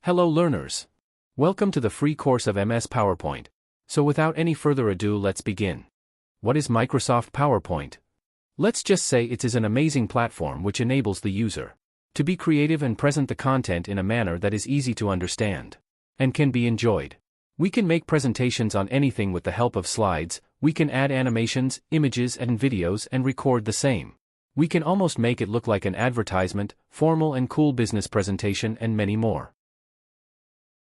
Hello learners! Welcome to the free course of MS PowerPoint. So without any further ado, let's begin. What is Microsoft PowerPoint? Let's just say it is an amazing platform which enables the user to be creative and present the content in a manner that is easy to understand and can be enjoyed. We can make presentations on anything with the help of slides, we can add animations, images and videos and record the same. We can almost make it look like an advertisement, formal and cool business presentation and many more.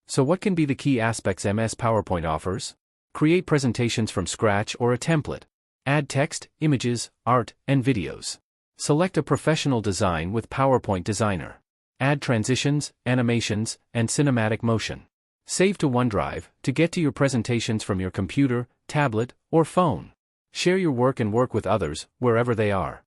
So what can be the key aspects MS PowerPoint offers? Create presentations from scratch or a template. Add text, images, art, and videos. Select a professional design with PowerPoint Designer. Add transitions, animations, and cinematic motion. Save to OneDrive to get to your presentations from your computer, tablet, or phone. Share your work and work with others, wherever they are.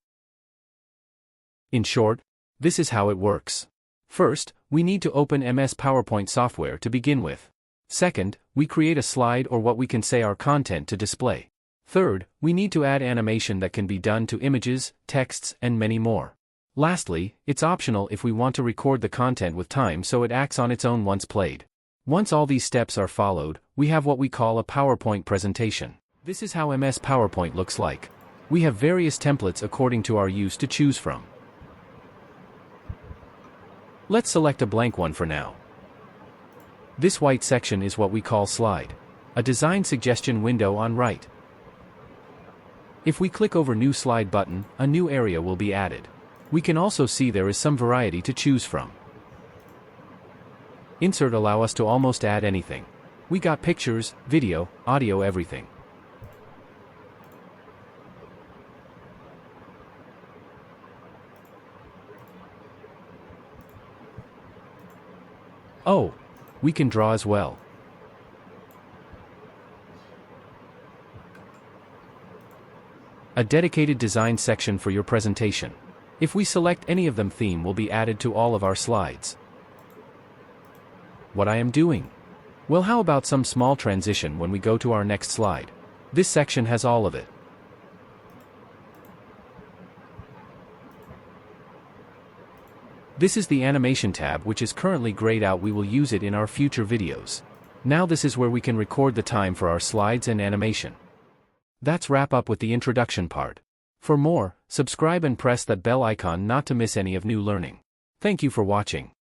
In short, this is how it works. First, we need to open MS PowerPoint software to begin with. Second, we create a slide or what we can say our content to display. Third, we need to add animation that can be done to images, texts, and many more. Lastly, it's optional if we want to record the content with time so it acts on its own once played. Once all these steps are followed, we have what we call a PowerPoint presentation. This is how MS PowerPoint looks like. We have various templates according to our use to choose from. Let's select a blank one for now. This white section is what we call slide. A design suggestion window on right. If we click over New Slide button, a new area will be added. We can also see there is some variety to choose from. Insert allow us to almost add anything. We got pictures, video, audio, everything. Oh, we can draw as well. A dedicated design section for your presentation. If we select any of them, theme will be added to all of our slides. What I am doing? Well, how about some small transition when we go to our next slide? This section has all of it. This is the animation tab which is currently grayed out. We will use it in our future videos. Now this is where we can record the time for our slides and animation. That's wrap up with the introduction part. For more, subscribe and press that bell icon not to miss any of new learning. Thank you for watching.